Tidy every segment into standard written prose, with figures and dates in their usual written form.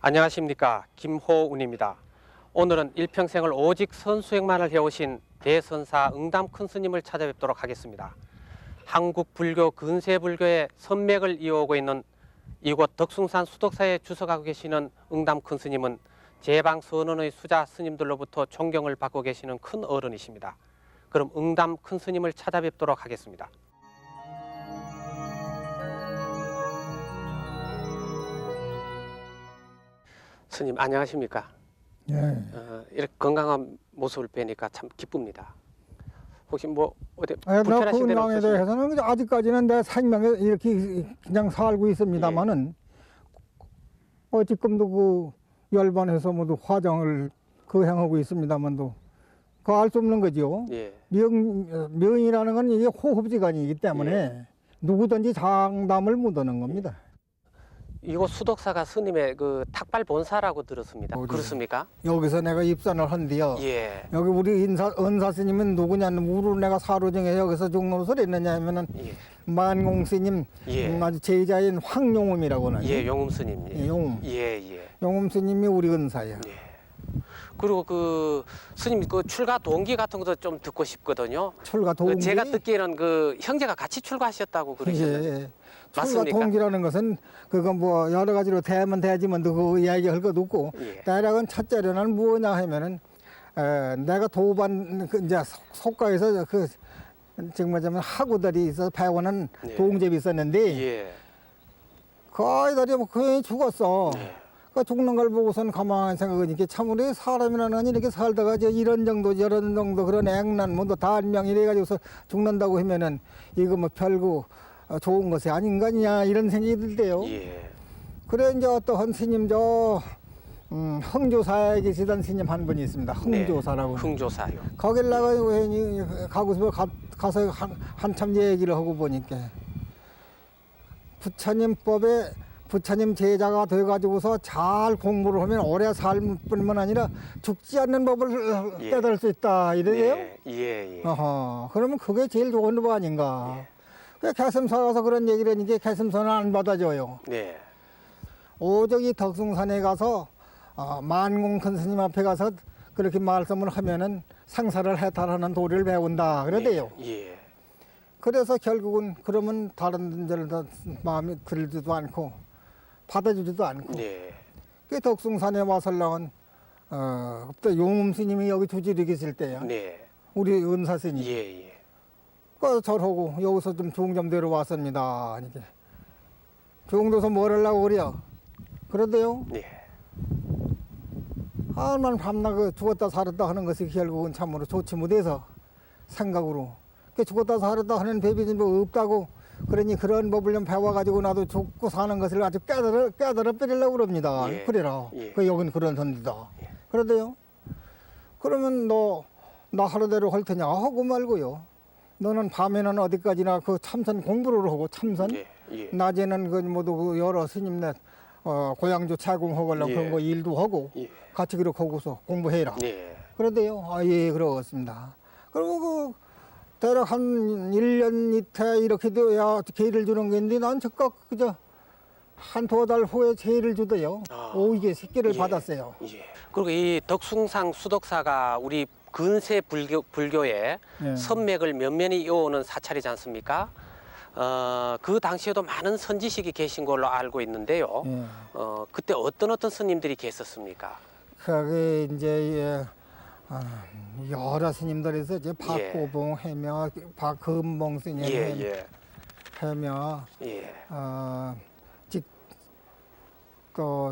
안녕하십니까, 김호운입니다. 오늘은 일평생을 오직 선수행만을 해오신 대선사 응담 큰 스님을 찾아뵙도록 하겠습니다. 한국 불교 근세 불교의 선맥을 이어오고 있는 이곳 덕숭산 수덕사에 주석하고 계시는 응담 큰 스님은 제방 선원의 수자 스님들로부터 존경을 받고 계시는 큰 어른이십니다. 그럼 응담 큰 스님을 찾아뵙도록 하겠습니다. 스님 안녕하십니까? 예. 이렇게 건강한 모습을 뵈니까 참 기쁩니다. 혹시 뭐 어디 나 불편하신 데는 건강에 없으십니까? 대해서는 아직까지는 내 생명에 이렇게 그냥 살고 있습니다만은 지금도 그 열반해서 모두 화장을 거행하고 있습니다만도 그 알 수 없는 거죠. 예. 명이라는 건 이게 호흡지간이기 때문에 예. 누구든지 장담을 못하는 겁니다. 이곳 수덕사가 스님의 그 탁발 본사라고 들었습니다. 어디? 그렇습니까? 여기서 내가 입산을 한디요. 예. 여기 우리 은사 스님은 누구냐는 우로 내가 사로정에 여기서 종로를 했느냐 하면은 예. 만공 스님 예. 아주 제자인 황용음이라고 하죠. 예, 용음 스님. 예. 용음. 예, 예. 용음 스님이 우리 은사예요. 예. 그리고 그 스님 그 출가 동기 같은 것도 좀 듣고 싶거든요. 출가 그 동기. 제가 듣기에는 그 형제가 같이 출가하셨다고 그러셨는데. 예. 출가 맞습니까? 동기라는 것은 그건 뭐 여러 가지로 대면 되지만 그 이야기 할 것도 없고 예. 대략은 첫째로는 뭐냐 하면은 내가 도반 이제 속가에서 그 지금 말하자면 학우들이 있어 배우는 예. 동접이 있었는데 예. 그 아이들이 뭐 거의 죽었어. 예. 그 죽는 걸 보고선 가만히 생각하니까 참 우리 사람이라는 건 이렇게 살다가 이런 정도 저런 정도 그런 액난 뭐또 단명 이래가지고서 죽는다고 하면은 이거 뭐 별거 좋은 것이 아닌가냐 이런 생각이 들대요. 예. 그래 이제 어떤 스님 흥조사에 계시던 스님 한 분이 있습니다. 흥조사라고. 흥조사요. 거길 나가 가고서 가서 한참 얘기를 하고 보니까 부처님법에 부처님 제자가 돼가지고서 잘 공부를 하면 오래 살 뿐만 아니라 죽지 않는 법을 예. 깨달을 수 있다 이래요. 예. 예. 예. 어허, 그러면 그게 제일 좋은 법 아닌가. 예. 그 개슴사 가서 그런 얘기를 하니까 개슴사는 안 받아줘요. 네. 오직 이 덕숭산에 가서 만공 큰 스님 앞에 가서 그렇게 말씀을 하면은 상사를 해탈하는 도리를 배운다 그러대요. 예. 그래서 결국은 그러면 다른 데를 마음에 들지도 않고 받아주지도 않고 네. 그 덕숭산에 와서랑은 그때 용음 스님이 여기 주지로 계실 때야. 네. 우리 은사 스님. 예. 예. 그 절하고 여기서 좀 중점대로 왔습니다. 이렇게 중도서 뭘 하려고 그래요? 그러대요. 네. 난 밤낮 그 죽었다 살았다 하는 것이 결국은 참으로 좋지 못해서 생각으로 그 죽었다 살았다 하는 법이 뭐 없다고 그러니 그런 법을 좀 배워가지고 나도 죽고 사는 것을 아주 깨달아 버리려고 그럽니다. 예. 그래라. 예. 그 여긴 그런 선지다. 예. 그러대요. 그러면 나 하루대로 할 테냐 하고 말고요. 너는 밤에는 어디까지나 그 참선 공부를 하고 참선. 예. 예. 낮에는 그 모두 그 여러 스님네 고향주 채공하려고 예. 그런 거 일도 하고 예. 같이 그렇게 하고서 공부해라. 네. 그런데요. 예, 그렇습니다. 그리고 그 대략 한 1년 이태 이렇게 돼야 기회를 주는 게 있는데 난 즉각 그저 한 두 달 후에 기회를 주대요. 오이게 새끼를 예. 받았어요. 예. 그리고 이 덕숭산 수덕사가 우리 근세 불교의 예. 선맥을 면면히 이어오는 사찰이지 않습니까? 그 당시에도 많은 선지식이 계신 걸로 알고 있는데요. 예. 그때 어떤 스님들이 계셨습니까? 그게 이제 여러 스님들에서 이제 박고봉 해며 박금봉 스님 예. 해며 예.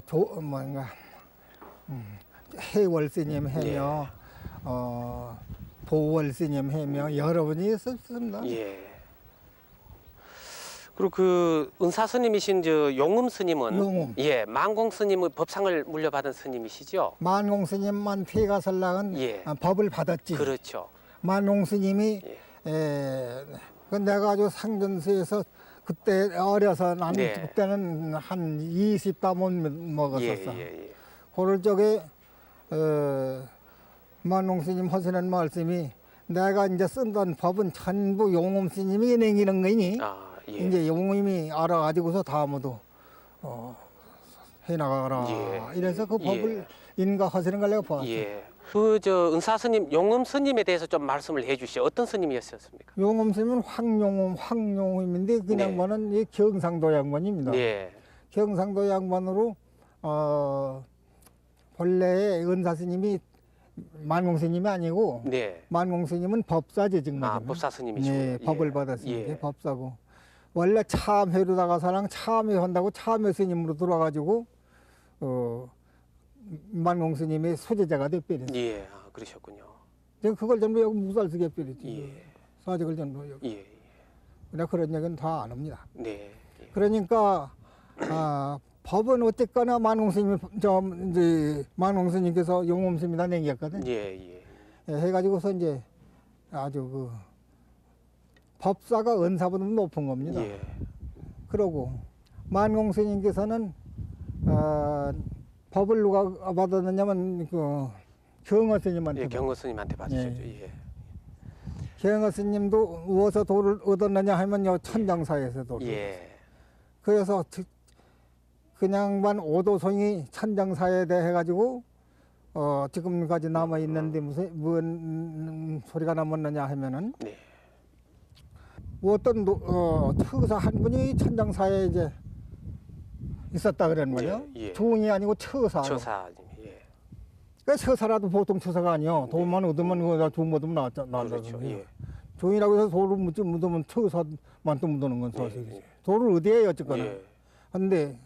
또 뭔가 해월 스님 해며 보월 스님 해며 여러 분이 있었습니다. 예. 그리고 그 은사 스님이신 저 용음 스님은 용음. 예, 만공 스님의 법상을 물려받은 스님이시죠? 만공 스님만 피가 설랑은 예. 법을 받았지. 그렇죠. 만공 스님이 예. 그 내가 아주 상전수에서 그때 어려서 난 네. 그때는 한 20다 못 먹었었어. 예. 그럴 적에 만공 스님 하시는 말씀이 내가 이제 쓴던 법은 전부 용음 스님이 내기는 거니. 예. 이제 용음이 알아가지고서 다 모두 해나가라. 예. 이래서 그 법을 인가하시는 걸 내가 봤어요. 예. 그 은사 스님, 용음 스님에 대해서 좀 말씀을 해주시죠. 어떤 스님이었습니까? 용음 스님은 황용음인데 그 네. 양반은 이 경상도 양반입니다. 네. 경상도 양반으로 본래의 은사 스님이 만공 스님이 아니고 네. 만공 스님은 법사지 정말. 아, 법사 스님이시고. 네, 예. 법을 받았으니까 예. 법사고. 원래 참회로다가 사랑 참회 한다고 참회 스님으로 들어와가지고 만공 스님의 소제자가 돼버렸어요. 예. 아, 그러셨군요. 제가 그걸 전부 여기 묵살 쓰게 버렸지. 예. 사직을 전부 여기. 예. 내가 그런 얘기는 다 안 합니다. 네. 예. 그러니까 법은 어쨌거나 만공스님께서 용음스님이다 내기였거든. 예. 예. 해가지고서 이제 아주 그 법사가 은사보다 높은 겁니다. 예. 그러고 만공스님께서는 법을 누가 받았느냐면 그 경허스님한테. 예. 경호 스님한테 받으셨죠. 예. 경허스님도 무엇서 도를 얻었느냐 하면 요 천장사에서 도를. 예. 그래서 그냥만 오도송이 천장사에 대해 가지고 지금까지 남아 있는데 무슨 소리가 남았느냐 하면은 네. 어떤 처사 한 분이 천장사에 이제 있었다 그러는 거예요. 예. 중이 아니고 처사. 처사님. 예. 그 처사라도 보통 처사가 아니요. 돈만 얻으면 그거 돈 묻으면 나왔다. 그렇죠. 예. 종이라고 해서 돌을 묻으면 처사만 또 묻는 건 사실이죠. 예. 돌을 어디에 해요, 어쨌거나. 예. 근데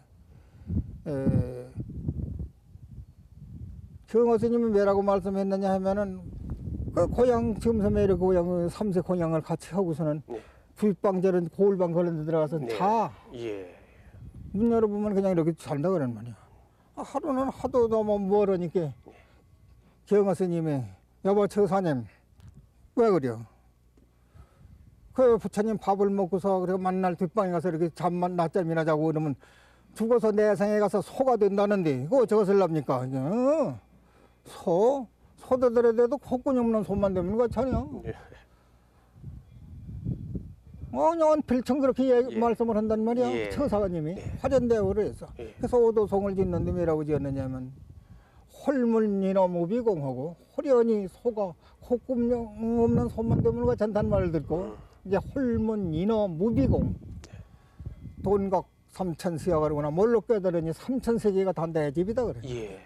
경호 스님은 뭐라고 말씀했느냐 하면은 그 고향 지금 섬에 고향 삼세 고향을 같이 하고서는 네. 불방절은 고울방 그런 데 들어가서 네. 자. 예. 문 열어보면 그냥 이렇게 잔다 그런 말이야. 하루는 하도 너무 멀으니까 경호 스님이 여보 처사님 왜 그래요? 그 부처님 밥을 먹고서 그래 만날 뒷방에 가서 이렇게 잠만 낮잠이나 자고 그러면 죽어서 내생에 가서 소가 된다는데 그거 어쩌겠을 랍니까? 소들에도 콧구멍 없는 소만 되면 그렇잖아요. 예. 그냥 필청 그렇게 예. 말씀을 한단 말이야. 예. 처사가님이 예. 화전대오를 해서. 예. 그래서 오도송을 짓는데 뭐라고 지었느냐면 홀물니너 무비공하고 호련히 소가 콧구멍 없는 소만 되면 괜찮다는 말을 듣고 이제 홀문니너 무비공 돈각 삼천수야가르구나 뭘로 깨달으니 삼천세계가 단다의 집이다 그래. 예.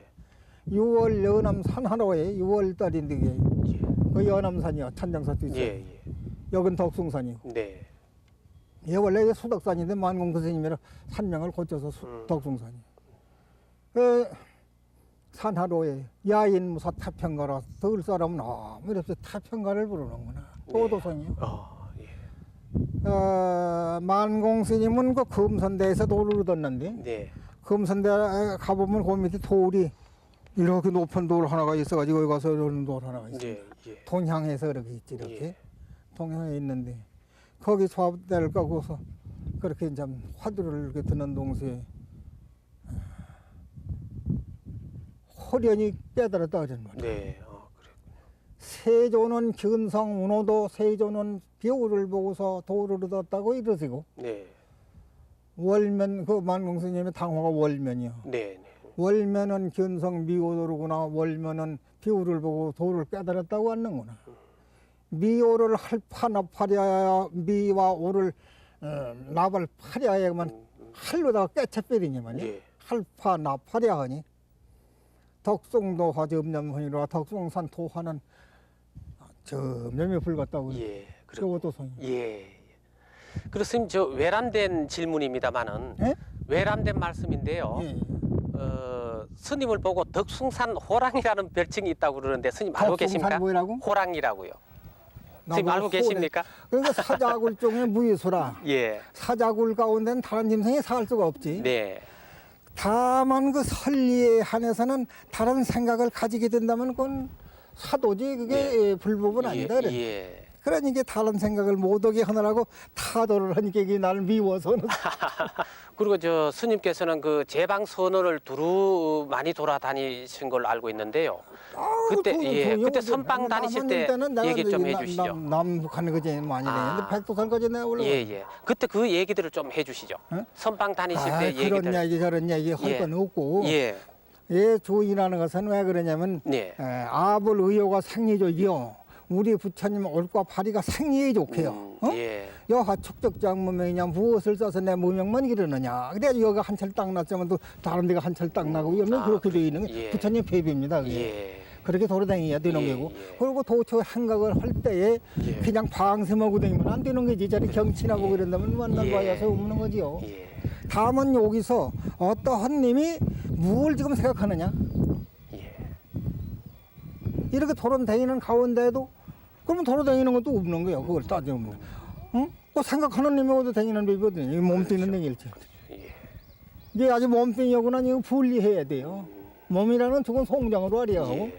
6월 연암 산하로에 6월 달인데 예. 그 연암산이요 천장사도 있어요. 예. 예. 여긴 덕숭산이고. 네. 얘 원래 수덕산인데 만공 스님이라 산명을 고쳐서 덕숭산이. 그 산하로에 야인무사 타평가라 들 사람은 너무 이렇게 타평가를 부르는구나. 도도성이요. 예. 만공 스님은 그 금선대에서 돌을 얻었는데 네. 금선대 가보면 그 밑에 돌이 이렇게 높은 돌 하나가 있어가지고 여기 가서 이런 돌 하나가 있어요. 예. 예. 동향에서 이렇게 있지 이렇게. 예. 동향에 있는데 거기 수압대를 까고서 그렇게 이제 화두를 이렇게 드는 동시에 호련히 깨달았다 그런 말이야. 네. 그래. 세조는 견성 운호도 세조는 비오를 보고서 도를 얻었다고 이러시고 네. 월면 그 만공스님의 당화가 월면이요. 네. 네. 월면은 견성 미오도로구나. 월면은 비오를 보고 도를 깨달았다고 하는구나. 미오를 할파나파랴 미와 오를 나발 파랴에만 할로다가 깨쳐버리니 말이야. 예. 할파나파랴 하니 덕송도 화점념허니라 덕송산 토화는 점점이 불같다고. 예. 그것도 성이. 예. 그렇습니다. 저 외람된 질문입니다만은 예? 외람된 말씀인데요. 예. 스님을 보고 덕숭산 호랑이라는 별칭이 있다고 그러는데 스님 알고 계십니까? 덕숭산 뭐라고? 호랑이라고요. 스님 나보고 알고 계십니까? 그러니까 사자굴 중에 무이수라. 예. 사자굴 가운데는 다른 짐승이 살 수가 없지. 네. 다만 그 선리에 한해서는 다른 생각을 가지게 된다면 그건 사도지 그게 불법은 아니다 그래. 예. 그러니까 다른 생각을 못 오게 하느라고 타도를 하니까 이게 나를 미워서는. 그리고 저 스님께서는 그 제방 선언을 두루 많이 돌아다니신 걸로 알고 있는데요. 그때 그때 선방 다니실 때 얘기 좀 해주시죠. 남 가는 거지 많이 되는데 백두산까지 내가 올라가. 예. 그때 그 얘기들을 좀 해주시죠. 어? 선방 다니실 때 그런 얘기들. 얘기 저런 얘기 할 건 없고. 예. 조인하는 것은 왜 그러냐면 네. 아불 의효가 생리족이요. 우리 부처님 올과 파리가 생리에 좋게요. 예. 여하 축적장무명이냐 무엇을 써서 내 무명만 기르느냐. 그래 여가 한철 딱 났지만 또 다른 데가 한철 딱 나고 이러면 그렇게 되어 있는 게 예. 부처님 배비입니다. 그게. 예. 그렇게 돌아다녀야 되는 예, 거고. 예. 그리고 도처 행각을 할 때에 예. 그냥 방심하고 다니면 안 되는 거지. 저리 경치나고 그런다면 만날 예. 봐야 소없는 거지요. 예. 다만 여기서 어떠한 님이 뭘 지금 생각하느냐. 예. 이렇게 돌아다니는 가운데에도 그러면 돌아다니는 것도 없는 거예요. 그걸 따지면. 응? 뭐 생각하는 님이 어디 다니는 법이거든요. 이 몸뚱이는 댕길지. 예. 이게 아주 몸뚱이하고는 이거 분리해야 돼요. 몸이라는 죽은 송장으로 하려고. 예.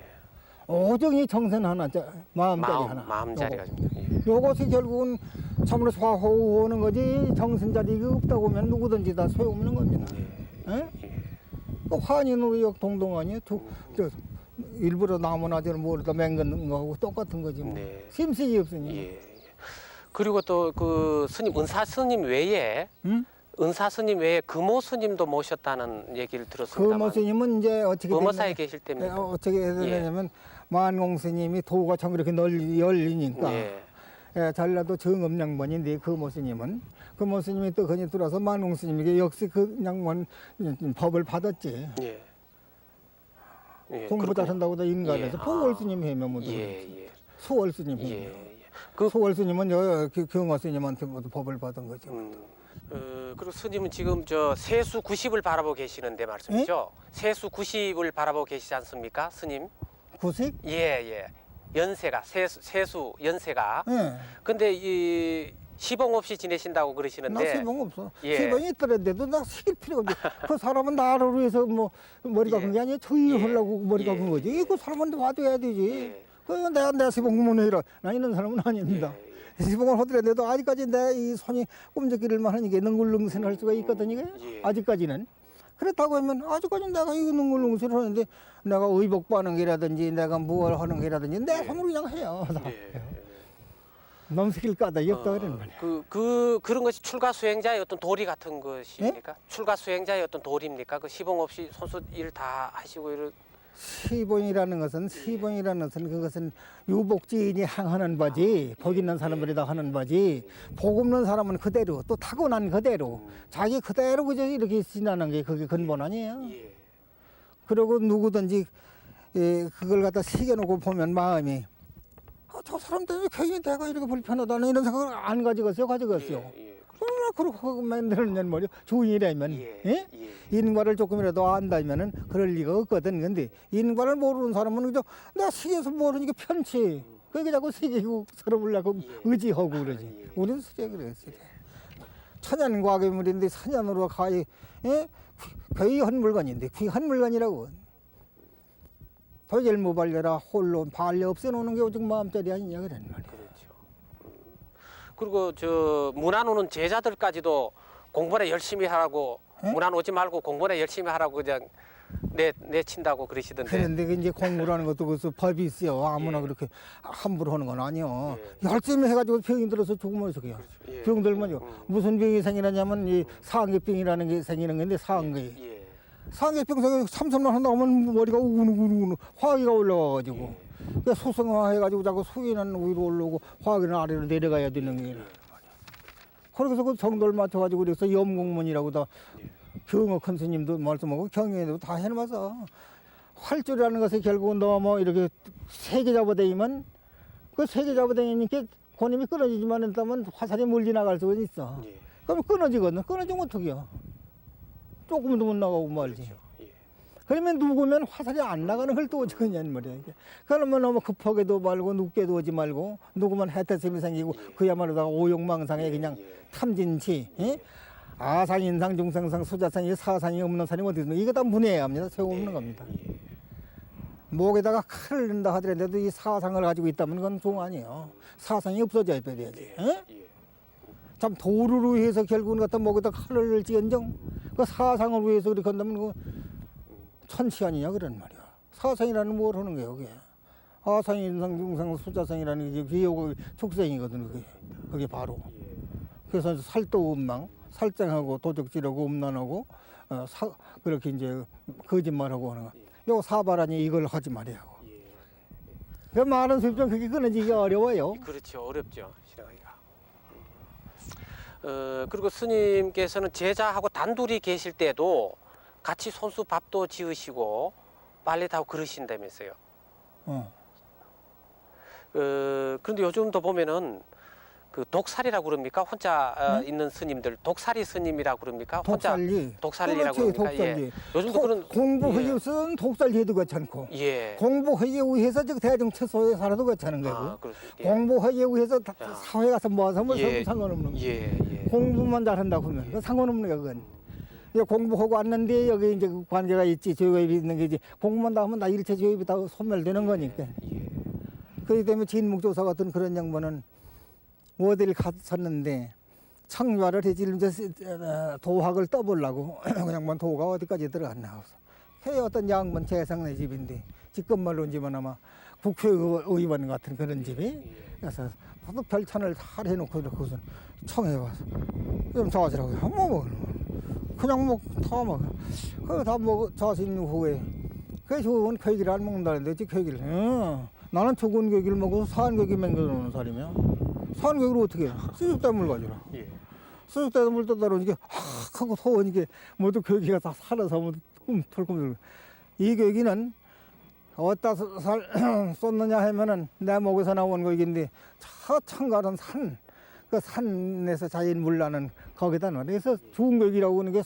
오정이 정선 하나, 마음자리 하나. 마음자리가 요거. 좀. 예. 요것이 결국은 참으로 좌호우 오는 거지 정선자리가 없다고 하면 누구든지 다 소용없는 겁니다. 예? 그 환인우역 동동하니 일부러 나무나 저런 뭐다 맹근 거하고 똑같은 거지 뭐. 네. 심색이 없으니. 예. 그리고 또 그 스님 은사 스님 외에 응? 은사 스님 외에 금오 스님도 모셨다는 얘기를 그 들었습니다. 모스님은 이제 어떻게 범어사에 계실 때입니다. 어떻게 되냐면 만공 스님이 도가 참 그렇게 열리니까 예. 전라도 정읍양반인데 그 모스님은 그 모스님이 또 거기 들어서 만공 스님에게 역시 그 양반 법을 받았지. 예. 예. 공부 그렇군요. 잘한다고 다 인간에서 예. 포월 스님 해명도 예. 예. 수월 스님 예. 해명. 예. 그 수월 스님은 경화 스님한테 모두 법을 받은 거죠. 그리고 스님은 지금 저 세수 90을 바라보고 계시는데 말씀이죠. 세수 90을 바라보고 계시지 않습니까, 스님? 구식? 예. 연세가 세수 연세가. 예. 근데 이 시봉 없이 지내신다고 나 그러시는데. 시봉 없어. 예. 시봉이 있더라도 나 시킬 필요가 없지. 그 사람은 나를 위해서 뭐 머리가 예. 큰 게 아니라 주의하려고 예. 머리가 예. 큰 거지. 그 사람한테 와줘야 되지. 예. 그 내가 시봉만 해라. 나 이런 사람은 아닙니다. 시봉을 하더라도 아직까지 내 이 손이 꼼짝기를만 하니까 능글능신을 할 수가 있거든요. 예. 아직까지는. 그렇다고 하면 아직까지 내가 이거 능글능신을 하는데 내가 의복 바는 게라든지 내가 무얼 하는 게라든지 내 손으로 그냥 해요. 예. 넘시킬 까닭이 없다 그러는 말이야. 그런 것이 출가 수행자의 어떤 도리 같은 것입니까? 출가 수행자의 어떤 도리입니까? 그 시봉 없이 손수 일 다 하시고 이런. 시봉이라는 것은 그것은 유복지인이 행하는 바지 복 있는 사람들이 다 하는 바지 복 없는 사람은 그대로 또 타고난 그대로 자기 그대로 그저 이렇게 지나는 게 그게 근본 아니에요. 예. 그리고 누구든지 그걸 갖다 새겨놓고 보면 마음이 저 사람 때문에 괜히 내가 이렇게 불편하다는 이런 생각을 안 가지겠어요. 예. 얼마나 그렇게 만들었냐는 말이야. 주인이라면 예. 예? 인과를 조금이라도 안다면은 그럴 리가 없거든. 근데 인과를 모르는 사람은 그저 내가 시계에서 모르니까 편치. 그게 자꾸 시계고 사람을 자꾸 의지하고 그러지. 우리는 시계 그랬어요. 천연과괴물인데 천연으로 가히 귀한 물건인데 귀한 물건이라고. 도질 무발려라 홀로 발려 없애놓는 게 오직 마음자리 아니냐 그런 말이야. 그렇죠. 그리고 저 문안 오는 제자들까지도 공부나 열심히 하라고 문안 오지 말고 공부나 열심히 하라고 그냥 내친다고 그러시던데. 그런데 그 이제 공부라는 것도 그래서 법이 있어요. 아무나 그렇게 함부로 하는 건 아니요. 열심히 해가지고 병이 들어서 죽으면 어떡해요. 예. 병 들면요. 무슨 병이 생기냐면 이 상계병이라는 게 생기는 건데 상계. 상계병 생겨 삼선만 한다고 하면 머리가 우누우누 화기가 올라와가지고 그러니까 소성화해가지고 자꾸 수위는 위로 올라오고 화기는 아래로 내려가야 되는 게 그래서 그 정도를 맞춰가지고 그래서 염공문이라고 다 경어 큰 스님도 말씀하고 경영에도 다 해놓아서 활줄이라는 것이 결국은 너무 이렇게 세게 잡아다니면 그 세게 잡아다니니까 고님이 끊어지지만 했다면 화살이 멀리 나갈 수가 있어. 그럼 끊어지거든. 끊어지면 어떡해요? 조금도 못 나가고 말이지. 그러면 누구면 화살이 안 나가는 걸 또 어쩌겠냐는 말이야. 그러면 너무 급하게도 말고 눕게도 오지 말고 누구면 해태심이 생기고 그야말로 다 오욕망상에 그냥 탐진치. 아상, 인상, 중상상, 수자상이 사상이 없는 사람이 어디 있나? 이거 다 문해야 합니다. 세워 없는 겁니다. 목에다가 칼을 넣는다 하더라도 이 사상을 가지고 있다면 그건 종 아니에요. 사상이 없어져야 버려야지. 예? 참 도루를 위해서 결국은 갖다 목에다 칼을 넣을지언정 그 사상을 위해서 그렇게 한다면 그 천치 아니냐 그런 말이야. 사상이라는 뭘 하는 거예요, 그게. 하상, 인상, 중상, 수자상이라는 게 기호가 축생이거든, 그게 바로. 그래서 살도 음망, 살장하고 도적질하고 음란하고 그렇게 이제 거짓말하고 하는 거. 요 사바라니 이걸 하지 말아요. 그 많은 수입 좀 그게 끊어지기 어려워요. 그렇죠, 어렵죠, 실행하기가. 그리고 스님께서는 제자하고 단둘이 계실 때도 같이 손수 밥도 지으시고 빨래도 하고 그러신다면서요. 그런데 요즘도 보면은 그 독살이라고 그럽니까? 혼자 있는 스님들 독살이 스님이라고 그럽니까? 독살리라고 그렇지, 그럽니까? 독살리. 예. 요즘도 그런 공부하기 위해서는 독살리도 괜찮고 예. 공부하기 위해서 저 대중처소에 살아도 괜찮은 거고 예. 공부하기 위해서 사회 가서 모아서 뭐 예. 상관없는 거고 예. 공부만 잘한다고 하면 그건 상관없는 거야 그건. 이제 공부하고 왔는데 여기 이제 그 관계가 있지 조업이 있는 게 이제 공부만 다 하면 나 일체 조업이 다 소멸되는 거니까. 그렇기 때문에 진묵조사 같은 그런 양반은 어디를 갔었는데 청유화를 해지 이제 도학을 떠보려고 그 양반 도가 어디까지 들어갔나 해 어떤 양반 재상네 집인데 직급말로인지만 아마 국회의원 같은 그런 집이 그래서 또 별찬을 잘 해놓고 이렇게 우선 청해 와서 좀 자시라고 뭐 그냥 뭐다 먹어 그거 다 먹어 자신 후에 그 좋은 괴기를 안 먹는다는데 괴기를 나는 죽은 괴기를 먹어서 산 괴기 맹겨놓는 사람이야. 산 괴기를 어떻게 해? 수육대물 가지라. 수육대물 떠다로 이게 하고 소원이게 모두 괴기가 다 살아서 모두 털꿈틀. 이 괴기는 어디다 쏟느냐 하면은 내 목에서 나온 괴기인데 저 청가른 산, 그 산에서 자연 물 나는 거기다 넣어. 그래서 죽은 괴기라고 하는 게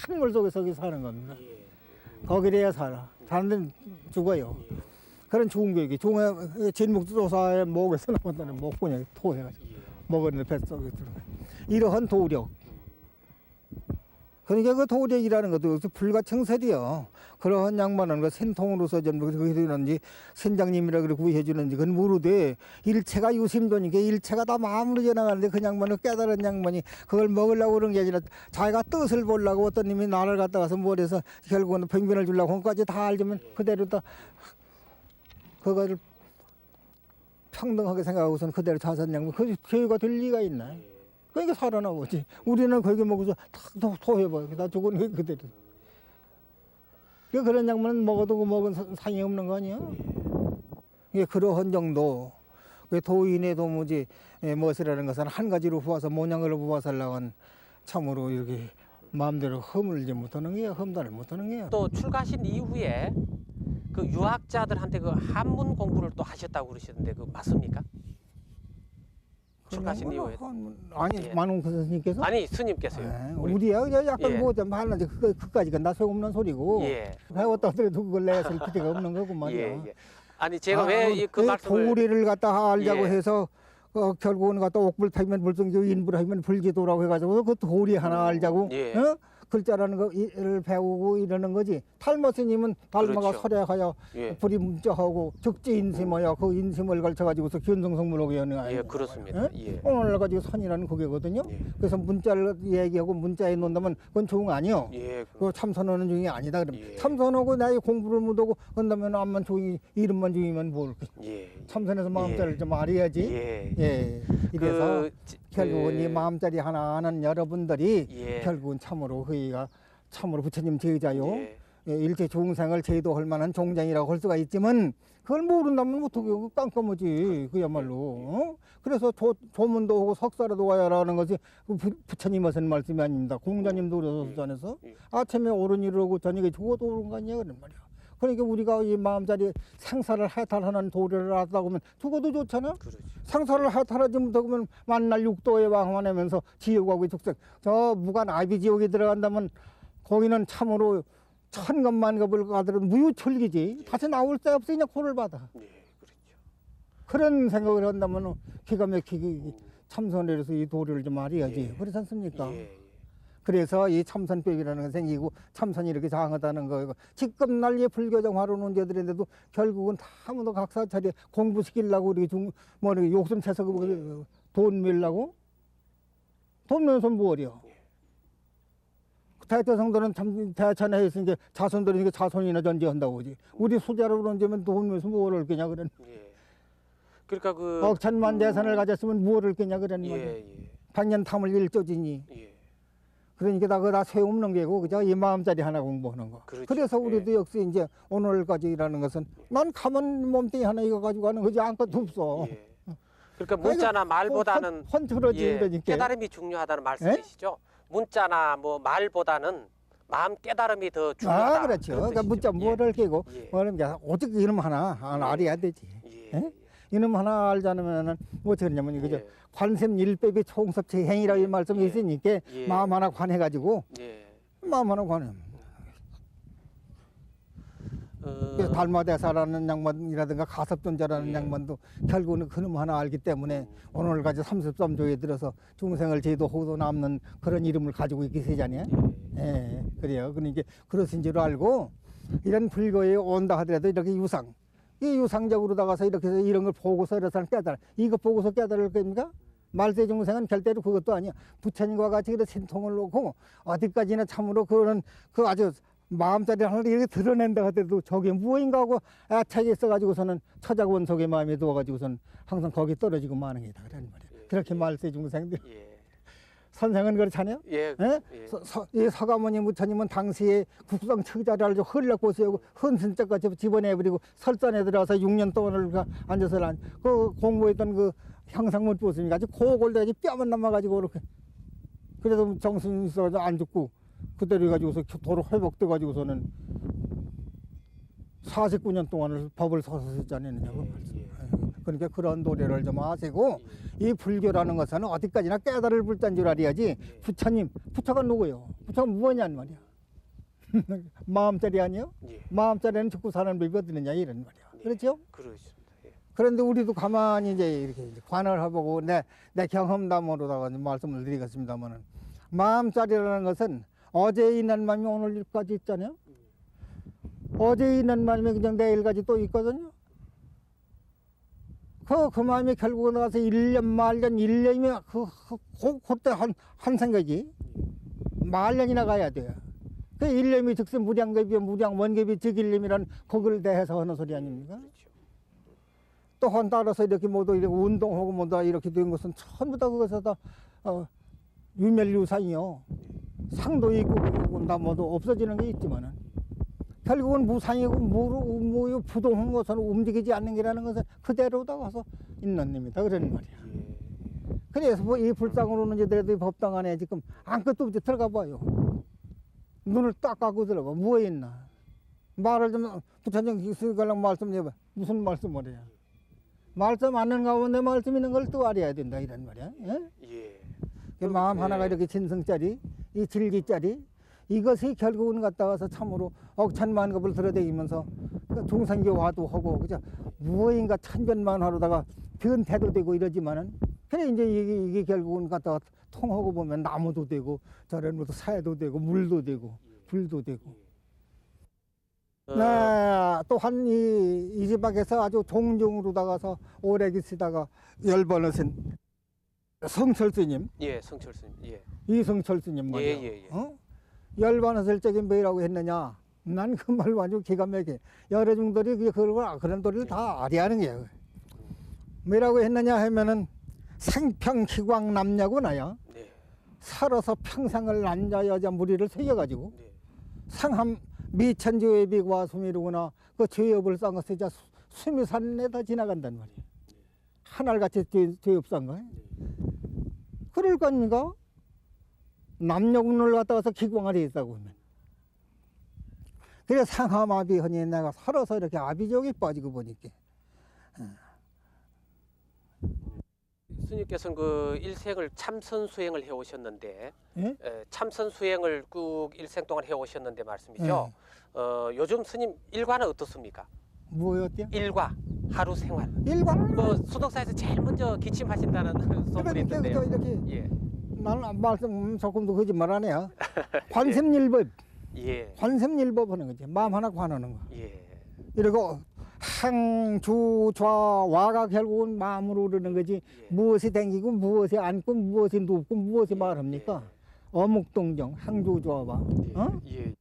산물 속에서 사는 겁니다. 거기래야 살아. 다른 데는 죽어요. 그런 좋은 거예요. 진묵조사의 목에서 나온다는 목분이 토해가지고 먹었는데 뱃속에 들어가. 이러한 도력. 그러니까 그 도력이라는 것도 불가청설이요. 그러한 양반은 그 sen통으로서 좀 그렇게 되는지 선장님이라 그래 구해주는지 그건 모르되 일체가 유심도니까 일체가 다 마음으로 전해가는데 그 양반은 깨달은 양반이 그걸 먹으려고 그런 게 아니라 자기가 뜻을 보려고 어떤 님이 나를 갖다 가서 뭘 해서 결국은 병변을 주려고 그것까지 다 알지면 그대로 다 그거를 평등하게 생각하고서는 그대로 자선양반 그 교회가 될 리가 있나? 그러니까 살아나오지. 우리는 거기 먹어서 다 토해봐. 다 죽은 게 그대로. 그런 양반은 먹어도 먹은 상이 없는 거 아니야? 이게 그러한 정도. 도인의 도무지 무엇이라는 것은 한 가지로 부어서 모양으로 부어서 하려고 참으로 이렇게 마음대로 허물지 못하는 게야. 험단을 못하는 게야. 또 출가하신 이후에 그 유학자들한테 그 한문 공부를 또 하셨다고 그러시던데 그 맞습니까? 출가하신 이후에 아니 만웅 선생님께서 아니 스님께서요. 우리야 그냥 약간 뭐 좀 하는데 그까지가 나 소용없는 소리고 배웠다 하더라도 그걸 내서 필요가 없는 거고 말이야. 아니 제가 왜 그 말씀을 도리를 갖다 알자고 해서 결국은 갖다 옥불 타면 불성지고 인불 하면 불지도라고 해가지고 그 도리 하나 알자고 글자라는 거를 배우고 이러는 거지. 탈모 스님은 달마가 설약하여 불이 문자하고 적지인심하여 그 인심을 걸쳐가지고서 견성성문하고 여는 아니에요. 그렇습니다. 오늘 가지고 선이라는 그게거든요. 그래서 문자를 얘기하고 문자에 놓는다면 그건 좋은 거 아니요. 그 참선하는 중이 아니다. 그러면 참선하고 나의 공부를 못하고 한다면 암만 중이 이름만 중이면 뭘? 참선해서 마음자를 좀 알아야지. 이래서 결국은 이 마음자리 하나 아는 여러분들이 결국은 참으로 그이가 참으로 부처님 제자요. 일체 중생을 제도할 만한 종장이라고 할 수가 있지만 그걸 모른다면 어떻게 깜깜하지 그야말로. 그래서 조문도 하고 석사라도 와야라는 것이 부처님 하신 말씀이 아닙니다. 공자님도 그러셨잖아요. 아침에 옳은 일을 하고 저녁에 죽어도 옳은 거 아니야 그런 말이야. 그러니까 우리가 이 마음자리 생사를 해탈하는 도리를 하다 보면 죽어도 좋잖아. 생사를 해탈하지 못하면 만날 육도에 왕환하면서 지옥하고 축생 저 무간 아비지옥에 들어간다면 거기는 참으로 천겁만겁을 가더라도 무유철기지. 다시 나올 데 없으니 코를 받아. 그런 생각을 한다면 기가 막히게 참선을 해서 이 도리를 좀 알아야지. 그렇지 않습니까? 그래서 이 참선법이라는 게 생기고 참선이 이렇게 장하다는 거고 지금 난리의 불교적 화론 자들인데도 결국은 다 모두 각사 차례 공부시키려고 우리 뭐 이렇게 욕심 채서 돈 밀라고 돈 내서 뭐려? 대태 성도는 참 대천에 있으니까 자손들이니까 자손이나 전제한다고 그러지. 우리 수자로 던지면 돈 내서 뭐를 거냐 그런. 예. 그러니까 그 억천만 대산을 가졌으면 뭐를 거냐 그런 예, 말이야. 예. 백년 탐을 일조지니. 예. 그러니까 다 소용없는 게고 그저 이 마음짜리 하나 공부하는 거. 그렇죠. 그래서 우리도 예. 역시 이제 오늘까지라는 것은 난 가만 몸뚱이 하나 이거 가지고 가는 거지 아무것도 없어. 예. 그러니까 문자나 말보다는 헌틀어지 예, 이러니까. 깨달음이 중요하다는 말씀이시죠. 문자나 뭐 말보다는 마음 깨달음이 더 중요하다. 아 그렇죠. 그런 그러니까 뜻이죠. 문자 뭐를 깨고 예. 뭐는 게 오직 이놈 하나 알아야 되지. 예. 예? 이놈 하나 알지 않으면은 뭐 어쩌냐면 이거죠. 예. 관심 일법이 총섭체 행위라고 이 말씀이 예. 있으니까 예. 마음 하나 관해가지고 예. 마음 하나 관해. 달마대사라는 양반이라든가 가섭존자라는 예. 양반도 결국은 그놈 하나 알기 때문에 오늘까지 33조에 들어서 중생을 제도 호도 남는 그런 이름을 가지고 있게 되잖아요. 예, 그래요. 그러니까 그러신 줄 알고 이런 불교에 온다 하더라도 이렇게 유상, 이 유상적으로 나가서 이렇게 해서 이런 걸 보고서 이래서 깨달아. 이거 보고서 깨달을 겁니까? 말세 중생은 절대로 그것도 아니야. 부처님과 같이 그런 신통을 놓고 어디까지나 참으로 그런 그 아주 마음자리 하나를 이렇게 드러낸다 하더라도 저게 무엇인가 하고 애착이 있어가지고서는 처자원속의 마음에 두어가지고서는 항상 거기 떨어지고 마는 게다 그런 말이야. 그렇게 말세 중생들. 예. 선생은 그렇잖아요. 예. 예? 예. 이 서가모니 부처님은 당시에 국성 처자를 흘렸고 세우고 헌신짝까지 집어내버리고 설산에 들어가서 6년 동안을 앉아서 그 공부했던 그 형상 못 보습니까? 아주 고골돼가지고 뼈만 남아가지고 그렇게 그래도 정신이 있어가지고 안 죽고 그대로 해가지고서 도로 회복돼가지고서는 49년 동안을 법을 서서 쓰지 않았느냐고 말씀. 그러니까 그런 도래를 좀 하시고 이 불교라는 것은 어디까지나 깨달을 불자인 줄 알아야지. 부처님, 부처가 누구요? 부처가 무엇이냐는 말이야. 마음짜리 아니요? 예. 마음짜리는 죽고 사는 법이 어디느냐 이런 말이야. 그렇죠? 그렇습니다. 예. 그런데 우리도 가만히 이제 이렇게 관을 해보고 내 경험담으로다가 말씀을 드리겠습니다만은 마음짜리라는 것은 어제 있는 마음이 오늘까지 있잖아요. 어제 있는 마음이 그냥 내일까지 또 있거든요. 그 마음이 결국은 나가서 1년 말년 1년이면 그때 한 생각이 말년이나 가야 돼요. 그 1년이 즉슨 무량겁이 원겁이 즉일념이란 그걸 대해서 하는 소리 아닙니까? 그렇죠. 또한 따라서 이렇게 모두 이렇게 운동하고 뭐다 이렇게 된 것은 전부 다 그것에 다 유멸유상이요. 상도 있고 다 모두 없어지는 게 있지만은 결국은 무상이고 무유 부동한 것은 움직이지 않는 게라는 것은 그대로다 가서 있는 놈이다 그런 말이야. 예. 그래서 뭐 이 불상으로는 이제도 법당 안에 지금 아무것도 없지 들어가 봐요. 눈을 딱 감고 들어가 뭐에 있나. 말을 좀 부처님 기술가랑 말씀해봐. 무슨 말씀을 해요? 말씀 않는 가운데 말씀 있는 걸 또 알아야 된다 이런 말이야. 예? 예. 그 마음 예. 하나가 이렇게 진성짜리, 이 질기짜리 이것이 결국은 갔다 와서 참으로 억천만급을 들어대면서 중생교화도 하고 그죠 무엇인가 천변만화로다가 변태도 되고 이러지만은 그래 이제 이게 결국은 갔다가 통하고 보면 나무도 되고 저런 것도 사야도 되고 물도 되고 불도 되고. 네, 또한 이 집 밖에서 아주 종종으로 다가서 오래 계시다가 열번하신 성철스님, 예, 성철스님. 예. 이성철스님 말이야. 예. 열반했을 적에 뭐라고 했느냐? 난 그 말 아주 기가 막혀. 여러 중들이 그런 도리를 다 아리하는 게요. 뭐라고 했느냐 하면은 생평기광 남냐고 나야. 네. 살아서 평생을 남자 여자 무리를 새겨가지고 네. 상함 미천지의 비과 수미르구나 그 죄업을 쌓은 것을 이제 수미산에다 지나간단 말이야. 하늘같이 죄업 쌓은 거야. 그럴 겁니까? 남녀군을 갖다 와서 기광을 했다고 하면. 그래 상하마비 허니 내가 살아서 이렇게 아비족이 빠지고 보니까. 스님께서는 그 일생을 참선 수행을 해 오셨는데 예? 참선 수행을 꾹 일생 동안 해 오셨는데 말씀이죠. 요즘 스님 일과는 어떻습니까? 뭐였대요? 일과 하루 생활. 일광 뭐 수덕사에서 제일 먼저 기침하신다는 소문이 그러니까 있던데요. 이렇게 예. 나는 말씀 조금도 거짓말 안 해요. 관sem일법, 예. 관sem일법 하는 거지. 마음 하나 관하는 거. 예. 이러고 항주좌와가 결국은 마음으로 오르는 거지. 예. 무엇이 댕기고 무엇이 앉고 무엇이 눕고 무엇이 말합니까? 어묵동정 항주좌와. 어? 예.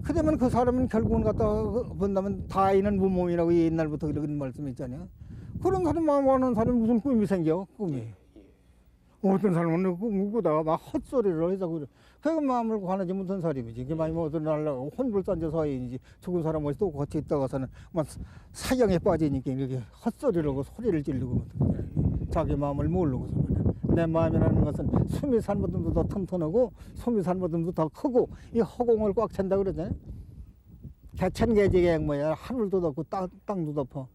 그러면 그 사람은 결국은 갖다 본다면 다인은 무몸이라고 옛날부터 그런 말씀 있잖아요. 그런 사람 마음 하는 사람이 무슨 꿈이 생겨? 꿈이. 예. 어떤 사람은 꿈을 꾸다가 막 헛소리를 해서 그래. 그 마음을 관하지 못한 사람이지. 그 많이 어떤 날라고 혼불단자 사이인지 죽은 사람 어디 또 같이 있다가서는 막 사경에 빠지니까 이렇게 헛소리를 하고 소리를 지르고 자기 마음을 모르고서 말이야. 내 마음이라는 것은 숨이 산보다도 더 튼튼하고 숨이 산보다도 더 크고 이 허공을 꽉 찬다 그러잖아요. 개천개지개 뭐야 하늘도 덮고 땅도 덮어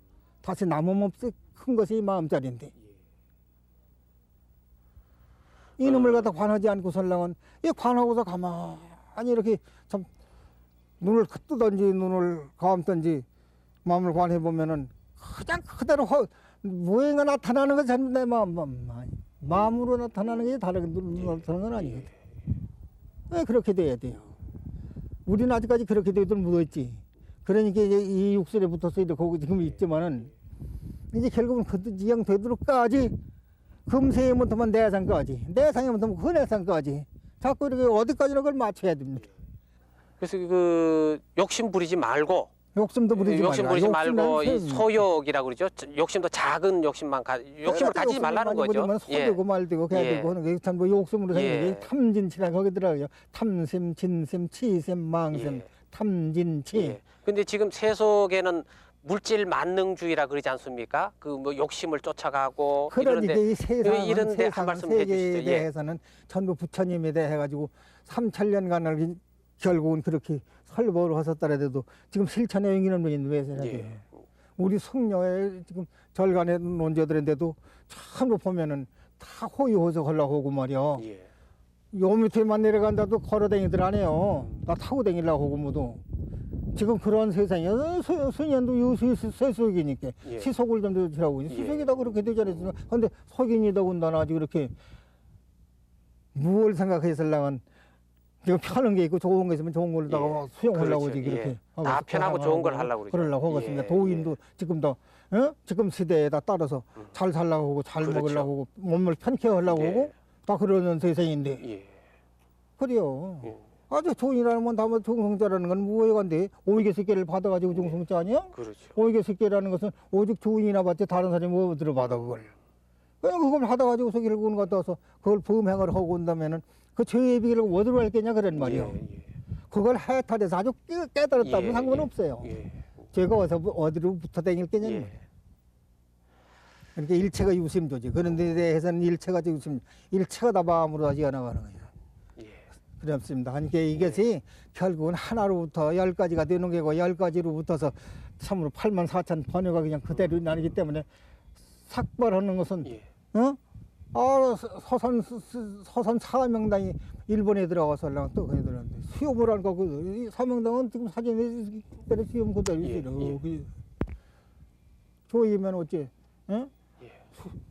다시 남음없이 큰 것이 이 마음자리인데 이놈을 갖다 관하지 않고 설랑은 이 관하고서 가만히 이렇게 참 눈을 뜨든지 눈을 감든지 마음을 관해 보면은 그냥 그대로 무행가 나타나는 건 전부 내 마음으로 나타나는 게 다른 눈으로 나타나는 건 아니거든. 왜 그렇게 돼야 돼요? 우리는 아직까지 그렇게 되들 묻었지. 그러니까 이제 이 육설에 붙어서 이제 거기 지금 있지만은 이제 결국은 그 지형 되도록까지 금세에 못하면 내상까지, 내상에 못하면 그 내상까지 자꾸 이렇게 어디까지나 그걸 맞춰야 됩니다. 그래서 그 욕심 부리지 말고 욕심도 부리지 욕심 부리지 말고 이 욕심은 소욕이라고 그러죠. 욕심도 작은 욕심만 욕심을 가지지 말라는 거죠. 소되고 말되고 해야 되고 하는 게 전부 욕심으로 생기는 게 탐진치라고 거기더라고요. 탐심, 진심, 치심, 망심, 예. 탐진치. 예. 근데 지금 세속에는 물질 만능주의라 그러지 않습니까? 그 뭐 욕심을 쫓아가고 그러니까 이 세상은 이런데 한 말씀 세계에 해주시죠. 예. 대해서는 전부 부처님에 대해 가지고 3000년간을 결국은 그렇게 설법을 하셨더라도 지금 실천에 옮기는 분이 왜 세상에 예. 우리 성녀의 지금 절간의 논자들인데도 전부 보면은 다 호의호석 하려고 하고 말이야. 예. 요 밑에만 내려간다도 걸어다니들 안 해요. 나 타고 다니려고 하고 모두. 지금 그런 세상이야. 수년도 세속이니까 예. 시속을 좀 되라고. 예. 시속이다 그렇게 되잖아요. 근데 속인이다 군다나 아직 그렇게 무엇을 생각해서랑은 지금 편한 게 있고 좋은 게 있으면 좋은 걸로다가 예. 수용하려고 그렇죠. 그렇게 예. 다 편하고 좋은 걸 하려고 그러죠. 그러려고 하고 있습니다. 예. 도인도 지금도 지금 시대에다 따라서 잘 살려고 하고 잘 그렇죠. 먹으려고 하고 몸을 편케 하려고 예. 하고 다 그러는 세상인데 예. 그래요. 예. 아주 종이라는 건 다만 중성자라는 건 무엇이건데 오이개 새끼를 받아가지고 중성자 아니야? 그렇죠. 오이개 새끼라는 것은 오직 주인이나 받지 다른 사람이 뭐 들어받아 그걸. 그냥 그걸 받아가지고 새끼를 구는 갖다 와서 그걸 범행을 하고 온다면은 그 죄의 비를 어디로 할겠냐 그런 말이요. 예. 예. 그걸 해탈해서 아주 깨달았다면 예. 상관없어요. 예. 죄가 어디로 붙어 다닐겠냐. 예. 그러니까 일체가 유심조지. 그런 데 대해서는 일체가 유심, 일체가 다 마음으로 다시 나가는 거예요. 예. 그렇습니다. 그러니까 이것이 결국은 하나로부터 10가지가 되는 거고 10가지로 붙어서 참으로 84,000 번호가 그냥 그대로 나누기 때문에 삭발하는 것은 예. 서산 사명당이 일본에 들어가서 또 거기 들어갔는데 수염을 안 가고 이 사명당은 지금 사진에 그대로 수염 그대로 예. 이렇게 조이면 어째? 응? 예.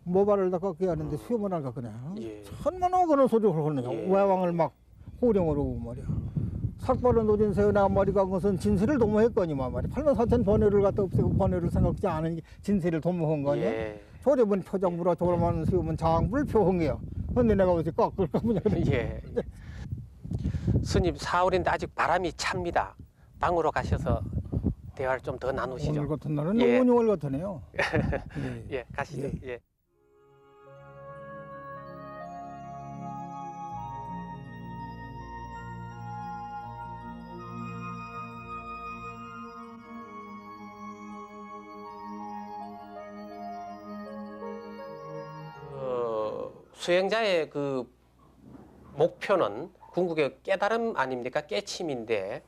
모발을 다 깎게 하는데 수염을 안 깎으냐? 예. 천만원 그런 소리를 하는 거야. 예. 외왕을 막 호령으로 오고 말이야. 삭발은 노진 세우나 머리가 간 것은 진세를 도모했거니만 말이야. 84,000 번호를 갖다 없애고 번호를 생각지 않으니 진세를 도모한 거 아니야? 예. 조립은 표정부라 조름하는 수염은 장부를 표한 거야. 근데 내가 어디 깎을까 보냐. 예. 스님 사월인데 아직 바람이 찹니다. 방으로 가셔서 대화를 좀 더 나누시죠. 오늘 같은 날은 예. 너무 오늘 같으네요. 예. 예, 가시죠. 예. 수행자의 그 목표는 궁극의 깨달음 아닙니까? 깨침인데.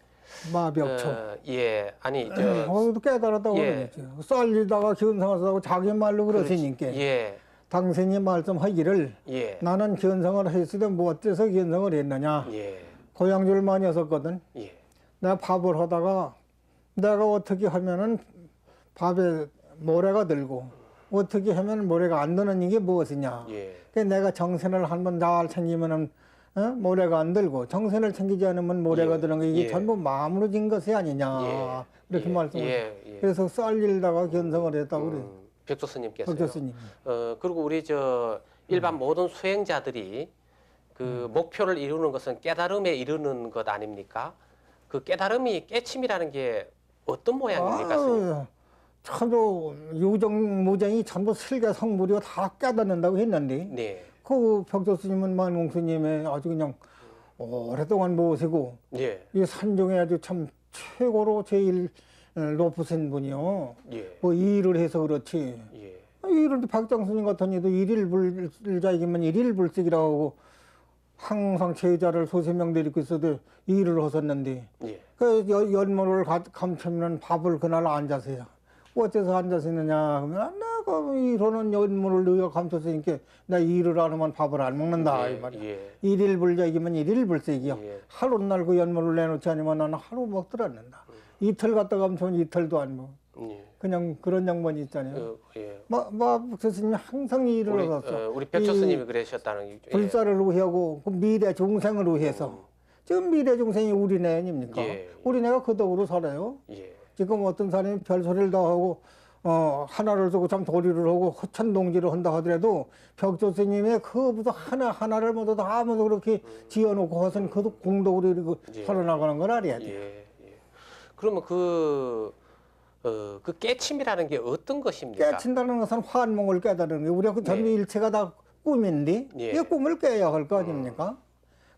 마벽초. 예, 아니 또 깨달았다고 예. 그러겠죠. 쌀리다가 견성을 하고 자기 말로 그러시니까 예, 당신이 말씀하기를 예, 나는 견성을 했을 때 뭐 어째서 견성을 했느냐. 예, 고향줄 많이 했었거든. 예, 내가 밥을 하다가 내가 어떻게 하면은 밥에 모래가 들고 어떻게 하면 모래가 안 드는 이게 무엇이냐. 예. 그러니까 내가 정선을 한번 잘 챙기면은 모래가 안 들고 정선을 챙기지 않으면 모래가 예. 드는 거 이게 예. 전부 마음으로 진 것이 아니냐. 예. 이렇게 예. 말씀을. 예. 그래서 쌀일다가 견성을 했다고 그래요. 백조 스님께서요. 박 교수님. 그리고 우리 저 일반 모든 수행자들이 그 목표를 이루는 것은 깨달음에 이르는 것 아닙니까? 그 깨달음이 깨침이라는 게 어떤 모양입니까, 스님? 참도 유정무정이 전부 슬개 성불이고 다 깨닫는다고 했는데 네. 그 벽조스님은 만공스님의 아주 그냥 오랫동안 모시고 예. 이 산중에 아주 참 최고로 제일 높으신 분이요. 예. 뭐 일을 해서 그렇지. 예. 일을 박장스님 같은 이도 일일불자이기만 일일불식이라고 하고 항상 제자를 수십 명 데리고 있어도 일을 하셨는데 예. 그 연못을 감추면 밥을 그날 앉아서 해요. 어째서 앉아서느냐 하면 내가 이러는 연물을 너희가 감췄으니까 나 일을 안 하면 밥을 안 먹는다 예, 이 말이야. 예. 일일불자이기면 일일불색이야. 예. 하루날 그 연물을 내놓지 않으면 나는 하루 먹들 않는다. 이틀 갔다 감추면 이틀도 안 먹어. 예. 그냥 그런 양반이 있잖아요. 예. 교수님이 항상 일을 하셨어. 우리 백조 스님이 그러셨다는 얘기죠. 불사를 위하고 그 미래 종생을 위해서. 지금 미래 종생이 우리네 아닙니까? 예. 우리네가 그 덕으로 살아요. 예. 지금 어떤 사람이 별소리를 다 하고 하나를 쓰고 참 도리를 하고 허천동지를 한다 하더라도 벽조스님의 그 모두 하나하나를 모두 다 모두 그렇게 지어놓고 해서는 그도 공덕으로 이렇게 예. 살아나가는 걸 알아야 돼. 예. 예. 그러면 그 깨침이라는 게 어떤 것입니까? 깨친다는 것은 환몽을 깨달는 게 우리가 그 전부 네. 일체가 다 꿈인데 예. 이 꿈을 깨야 할 거 아닙니까?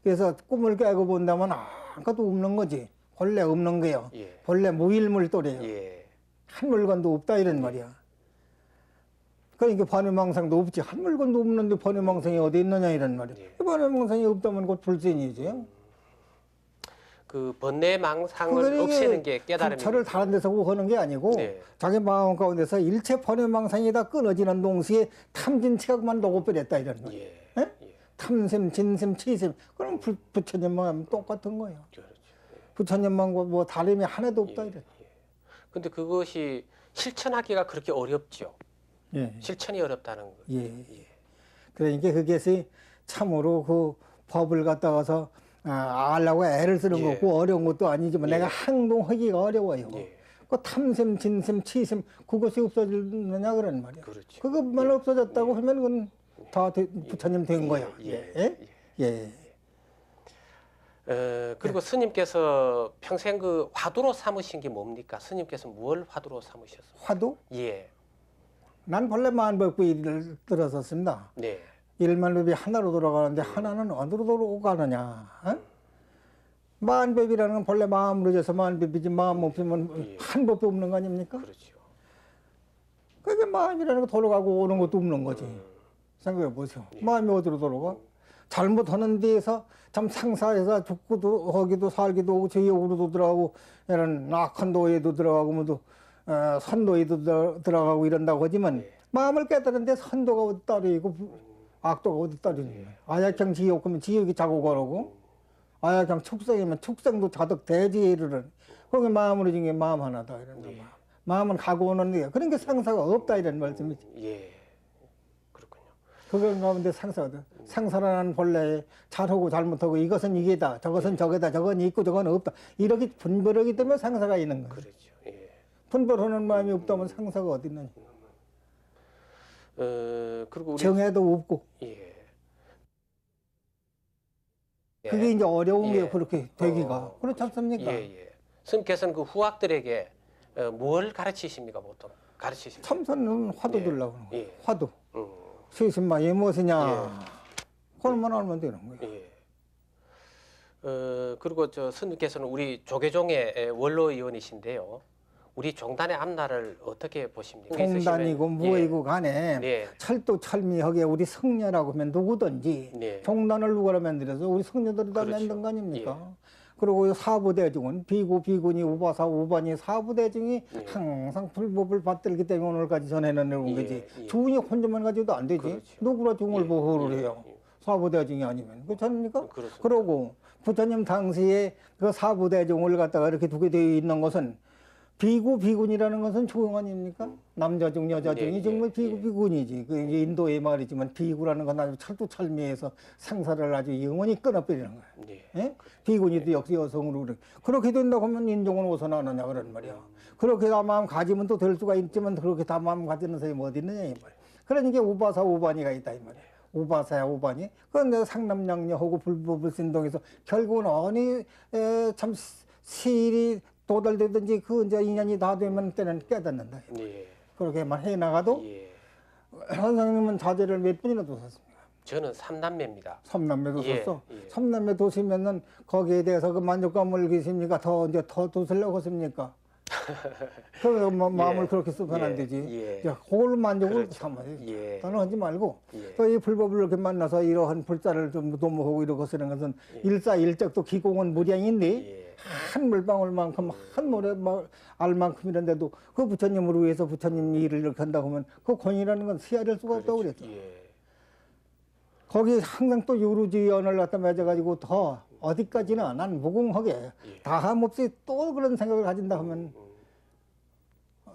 그래서 꿈을 깨고 본다면 아무것도 없는 거지. 본래 없는 거예요. 예. 본래 무일물도래요. 예. 한 물건도 없다 이런 말이야. 그러니까 번외망상도 없지. 한 물건도 없는데 번외망상이 어디 있느냐 이런 말이야. 예. 번외망상이 없다면 곧 불신이지. 그 번뇌망상을 없애는 게 깨달음입니다. 저를 다른 데서 하는 게 아니고 네. 자기 마음 가운데서 일체 번외망상이 다 끊어지는 동시에 탐진치각만 녹아버렸다 이런 거예요. 예. 예? 예. 탐심, 진심, 치심. 그럼 부처님만 하면 똑같은 거예요. 그렇죠. 부처님만과 뭐 다름이 하나도 없다 이래. 근데 그것이 실천하기가 그렇게 어렵죠. 예. 실천이 어렵다는 거. 예. 그러니까 그것이 참으로 그 법을 갖다가서 알라고 애를 쓰는 예. 거고 어려운 것도 아니지만 예. 내가 행동하기가 어려워요. 예. 그 탐심, 진심, 치심 그것이 없어지느냐 그런 말이야. 그렇죠. 그것만 없어졌다고 하면 그건 다 부처님 된 거야. 예. 예. 그리고 스님께서 평생 그 화두로 삼으신 게 뭡니까? 스님께서 뭘 화두로 삼으셨어요? 화두? 예. 난 본래 만법부일을 들었었습니다. 네. 일만법이 하나로 돌아가는데 하나는 어디로 돌아가느냐? 만법이라는 건 본래 마음으로 져서 만법이지 마음 없으면 한 법도 없는 거 아닙니까? 그렇죠. 그게 마음이라는 거 돌아가고 오는 것도 없는 거지. 생각해 보세요. 마음이 어디로 돌아가? 잘못하는 데에서 참 상사에서 죽고도 하기도 살기도 하고 저역으로도 들어가고 이런 악한 도에도 들어가고 뭐도 선도에도 들어가고 이런다고 하지만 마음을 깨달은데 선도가 어디 따르고 악도가 어디 따르는 거야. 아약형 지옥 그러면 지옥이 자고 가라고 아약형 축생이면 축생도 자덕 대지에 이르는 거기 마음으로 진 게 마음 하나다 이런 거야. 마음은 가고 오는 거야. 그러니까 상사가 없다 이런 말씀이지. 예. 그렇군요. 그건 가운데 상사거든. 상사라는 본래 잘하고 잘못하고 이것은 이게다, 저것은 저게다, 저건 있고 저건 없다. 이렇게 분별하기 때문에 상사가 있는 거예요. 그렇죠. 예. 분별하는 마음이 없다면 상사가 어디 있느냐. 그리고 우리 정해도 없고. 예. 그게 이제 어려운 예. 게 그렇게 되기가. 그렇지 않습니까? 예. 스님께서는 그 후학들에게 뭘 가르치십니까 보통? 가르치십니까? 참선은 화두 예. 들라고 하는 거예요. 화두. 음. 세신마이 무엇이냐. 그걸만 알면 되는 거예요. 예. 그리고 저 스님께서는 우리 조계종의 원로위원이신데요. 우리 종단의 앞날을 어떻게 보십니까? 종단이고 뭐이고 간에 네. 철도 철미하게 우리 성녀라고 하면 누구든지 네. 종단을 누구라 만들어서 우리 성녀들이 다 그렇죠. 만든 거 아닙니까? 그리고 사부대중은 비구, 비구니, 우바사, 우바니 사부대중이 항상 불법을 받들기 때문에 오늘까지 전해내는 거지. 중이 혼자만 가지고도 안 되지. 그렇죠. 누구라 중을 보호를 해요. 사부대중이 아니면. 그렇지 않습니까? 그렇습니다. 그러고 부처님 당시에 그 사부대중을 갖다가 이렇게 두게 되어 있는 것은 비구 비군이라는 것은 조용 아닙니까? 남자 중 여자 중이 예, 정말 예, 비구 예. 비군이지. 그 인도의 말이지만 비구라는 건 아주 찰도찰미해서 상사를 아주 영원히 끊어버리는 거야. 예. 예? 비군이도 역시 여성으로 그래. 그렇게 된다고 하면 인종은 어디서 나느냐 그런 말이야. 그렇게 다 마음 가지면 또 될 수가 있지만 그렇게 다 마음 가지는 사람이 어디 있느냐 이 말이야. 그러니까 우바사 우반이가 있다 이 말이야. 우바사야 우반이. 그건 내가 상남양녀하고 불법불신동에서 결국은 어느 참 실이 도달되든지 그 이제 인연이 다 되면 때는 깨닫는다. 예. 그렇게만 해 나가도 예. 선생님은 자제를 몇 분이나 두셨습니까? 저는 삼남매입니다. 삼남매도 예, 썼어. 예. 삼남매 두시면은 거기에 대해서 그 만족감을 계십니까? 더 이제 더 두시려고 하십니까? 그래서 마음을 예, 그렇게 쓰면 안 예, 되지. 예. 이제 그걸로 만족을 그렇죠. 삼아야지. 예. 나는 하지 말고 예. 또 이 불법을 이렇게 만나서 이러한 불자를 좀 도모하고 이러고 쓰는 것은 일사일적도 기공은 무량인데 예. 한 물방울만큼 한 모래 알만큼이란데도 그 부처님을 위해서 부처님 일을 이렇게 한다고 하면 그 권위라는 건 시야될 수가 없다고 그랬죠. 예. 거기 항상 또 유루지연을 갖다 맺어가지고 더 어디까지나 난 무궁하게 다함 없이 또 그런 생각을 가진다 하면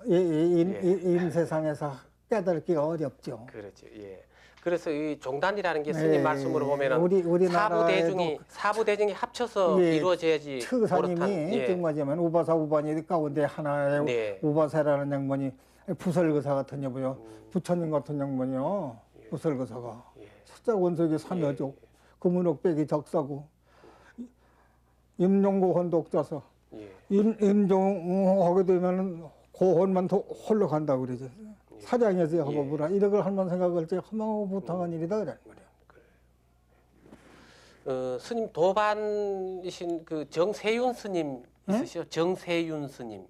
이 세상에서 깨닫기가 어렵죠. 그렇죠. 예. 그래서 이 종단이라는 게 스님 예, 말씀으로 보면은 우리나라에도 사부 대중이 합쳐서 예, 이루어져야지 처사님이 옳다는, 예. 정말이면 우바사 우반이 가운데 하나의 네. 우바사라는 양반이 부설거사 같은 여보요. 부처님 같은 양반이요. 부설거사가 예. 숫자 원석이 삼여족 금은옥백이 적사고 임종고 혼독자서 예. 임종하게 되면은 고혼만 홀로 간다 그러죠. 사장에서 하고 보라 이런 할만 생각할 때 허망하고 부당한 일이다 그러는 거예요. 스님 도반이신 그 정세윤 스님 있으시죠? 정세윤 스님.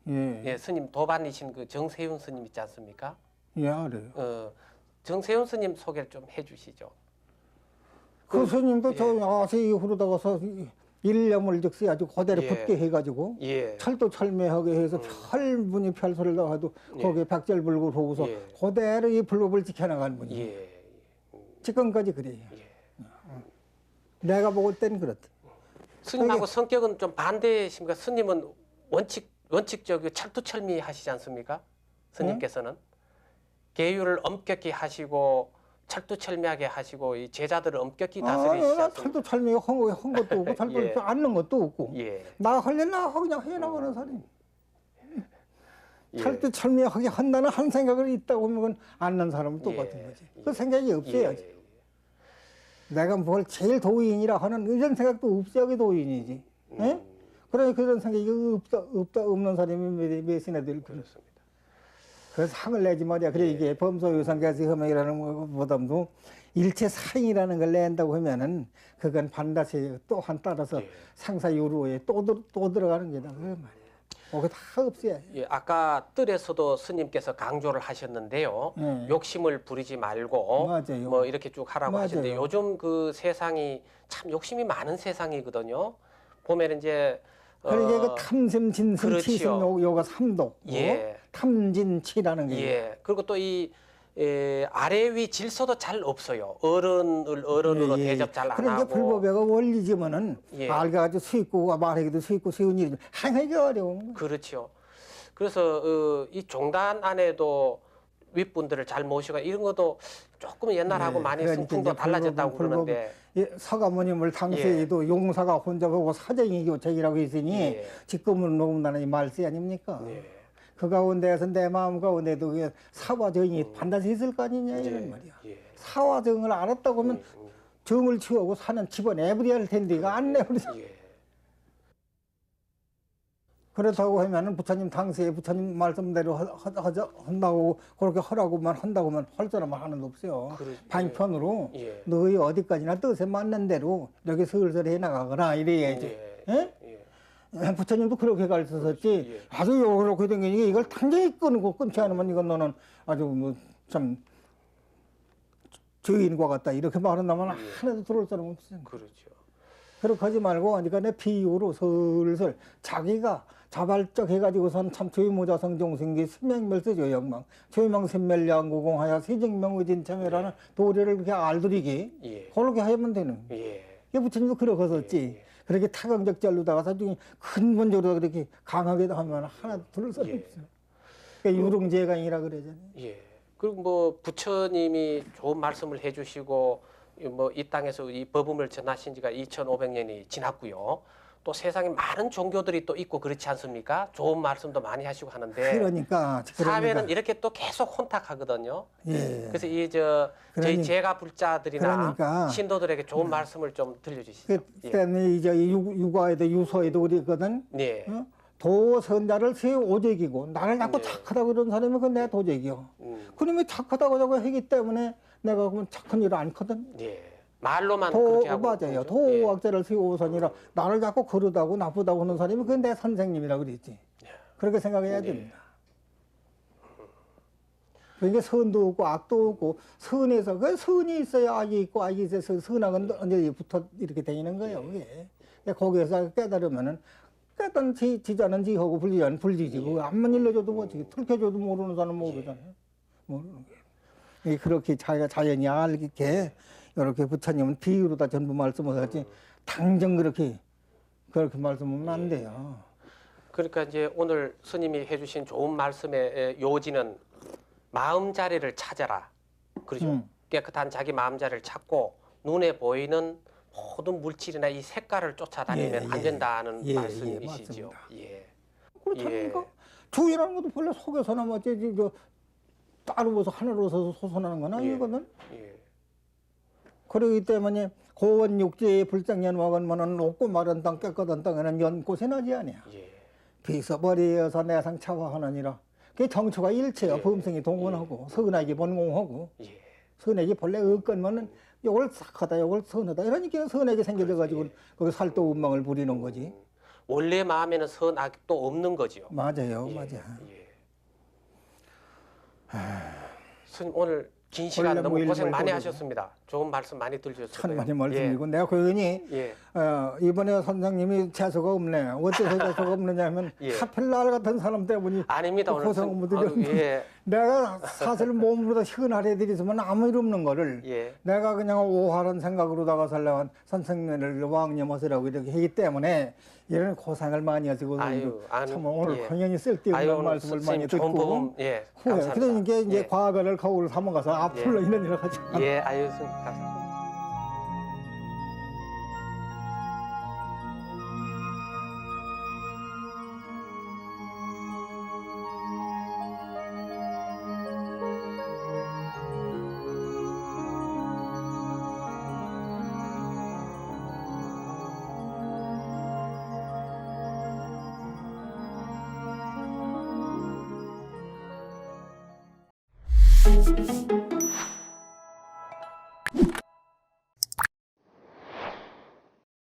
예, 예, 스님 도반이신 그 정세윤 스님 있지 않습니까? 예 알아요. 정세윤 스님 소개를 좀 해주시죠. 그 스님도 예. 저 아세 이후로다가서 일념을 즉시 아주 그대로 예. 붙게 해가지고 예. 철도철매하게 해서 별분이 별소리를 나가도 거기에 백절불굴 보고서 예. 그대로 이 불법을 지켜나가는 분이 예. 지금까지 그래요. 예. 내가 먹을 땐 그렇다. 스님하고 성격은 좀 반대십니까? 스님은 원칙적이고 철두철미 하시지 않습니까? 스님께서는 계율을 엄격히 하시고 철두철미하게 하시고 이 제자들을 엄격히 다스리시지 나 않습니까? 철도철매 한 것도 없고 철도 예. 않는 것도 없고 예. 나 하려나 그냥 해나가는 사람. 예. 철도철매하게 한다는 한 생각을 있다고 하면 그건 않는 사람은 똑같은 예. 거지. 그 생각이 없어야지. 예. 내가 뭘 제일 도인이라 하는 이런 생각도 없어야게 도인이지. 예? 그러니 그런 생각이 없는 사람이 몇이나 될 거야. 그렇습니다. 그래서 상을 내지 말이야. 그래 이게 범소유상가시 혐의라는 것보다도 일체 상이라는 걸 낸다고 하면은 그건 반드시 또 한 따라서 예. 상사유로에 또 들어가는 게다. 그 말이야. 그게 다 없어야. 예, 아까 뜰에서도 스님께서 강조를 하셨는데요. 예. 욕심을 부리지 말고 맞아요. 뭐 이렇게 쭉 하라고 맞아요. 하시는데 요즘 그 세상이 참 욕심이 많은 세상이거든요. 보면 이제 그러니까 그 탐심, 진심, 그렇지요. 치심 요가 삼독. 예. 탐진치라는 게. 예. 그리고 또 이 아래 위 질서도 잘 없어요. 어른으로 대접 잘 안 그러니까 하고. 불법에가 원리지만은 예. 알가지고 수익고 말하기도 수익고 쉬운 일이지 행하기 어려운 거야. 그렇죠. 그래서 이 종단 안에도 윗분들을 잘 모시고 이런 것도 조금 옛날하고 예, 많이 그러니까 승풍도 이제 달라졌다고 불법은- 그러는데 서가모님을 당시에도 용사가 혼자 보고 사정이 교책이라고 했으니 예. 지금은 너무나는 이 말세 아닙니까? 예. 그 가운데에서 내 마음 가운데도 그게 사화정이 반드시 있을 거 아니냐 이런 말이야. 예. 사화정을 알았다고 하면 정을 치우고 사는 집안 내버려야 할 텐데 이거 안 내버려. 예. 그렇다고 하면은 부처님 당시에 부처님 말씀대로 한다고 그렇게 하라고만 한다고만 할 사람은 하나도 없어요. 방편으로 예. 너희 어디까지나 뜻에 맞는 대로 이렇게 슬슬 해나가거라 이래야지. 예. 예? 부처님도 그렇게 가르쳤었지. 예. 아주 요렇게 된 게 이걸 당장에 끊고 끊지 않으면 이건 너는 아주 뭐 참 주인과 같다 이렇게 말한다면 하나도 들어올 사람 없어요. 그렇죠. 그렇게 하지 말고 그러니까 내 비유로 슬슬 자기가 자발적 해가지고선 참 조이모자성 종생기 신명멸세조 영망 조이망신멸양구공하여 세정명의진청이라는 도리를 그렇게 알들이기 예. 그렇게 하면 되는. 예. 이게 부처님도 그렇게 했었지. 그렇게 타경적 전루다가 나중에 근본적으로 그렇게 강하게 하면 하나 둘 수 예. 없어요. 그러니까 유릉제강이라 그러잖아요. 예. 그리고 뭐 부처님이 좋은 말씀을 해주시고 뭐 이 땅에서 이 법음을 전하신 지가 2,500년이 지났고요. 또 세상에 많은 종교들이 또 있고 그렇지 않습니까? 좋은 말씀도 많이 하시고 하는데 그러니까 사회는 이렇게 또 계속 혼탁하거든요. 예. 그래서 저희 그러니까- 제가 불자들이나 그러니까 신도들에게 좋은 말씀을 좀 들려주시죠. 그때는 이제 육아에도 유서에도 그랬거든. 예. 어? 도선자를 세 오직이고 나를 자꾸 네. 착하다고 그런 사람이 그건 내 도적이요. 그놈이 착하다고 저거 하기 때문에 내가 그러면 착한 일을 않거든. 예. 말로만 그렇게 하고 맞아요. 그러죠? 예. 도학자를 세우선이라 나를 자꾸 거르다고 나쁘다고 하는 사람이 그건 내 선생님이라 그랬지. 그렇게 생각해야 예. 됩니다. 그러니까 선도 없고 악도 없고 선에서 그 선이 있어야 악이 있고 악이 있어서 선악은 언제 붙어 이렇게 다니는 거예요. 그게. 거기에서 깨달으면은 깨달은 지자는 지하고 불지자는 불지지고 암만 일러줘도 뭐지 틀켜줘도 모르는 사람은 모르잖아요. 모르는 게. 그렇게 자기가 자연이 알게 이렇게 부처님은 비유로 다 전부 말씀을 하지 당장 그렇게 말씀하면 안 돼요. 그러니까 이제 오늘 스님이 해주신 좋은 말씀의 요지는 마음자리를 찾아라. 그렇죠? 깨끗한 자기 마음자리를 찾고 눈에 보이는 모든 물질이나 이 색깔을 쫓아다니면 예, 안 예. 된다는 예, 말씀이시죠. 예, 예. 그렇다니까 주의라는 것도 본래 속에서나 뭐지 따로서 하늘로서 솟아나는 건 아니거든. 예. 그러기 때문에 고원육지의 불장연화건만은 없고 마른 땅 깨끗한 땅에는 연꽃이 나지 아니야. 예. 비서버리어서 내상 차화하느니라. 그게 정처가 일체요. 예. 범생이 동원하고 선악이 번공하고 예. 선악이 본래 없건만은 요걸 싹하다 요걸 선하다 이러니까 선악이 생겨져 가지고 거기 살도운망을 부리는 거지. 원래 마음에는 선악도 없는 거지요. 맞아요. 예. 맞아. 예. 스님 오늘 긴 시간 원래 너무 뭐 고생 일부러 많이 그러고. 하셨습니다. 좋은 말씀 많이 들려주셨어요. 천만의 말씀이고 내가 고연히 예. 이번에 선생님이 재수가 없네. 어째서 재수가 없느냐 하면 예. 하필 날 같은 사람 때문에 아닙니다. 오늘 고생 스님. 못드렸는데 예. 내가 사실 몸으로다 시원하게 드리지만 아무 일 없는 거를 예. 내가 그냥 오하는 생각으로다가 살려간 선생님을 왕념하시라고 이렇게 하기 때문에 이런 고생을 많이 하시고 아유, 참 오늘 예. 당연히 쓸데없는 아유, 오늘 말씀을 많이 스님 좋은 듣고 법음, 예. 후회. 감사합니다. 그러니까 이제 예. 과거를 거울 삼아가서 앞으로 이런 일을 하지 예, 아유, 스님 감사합니다.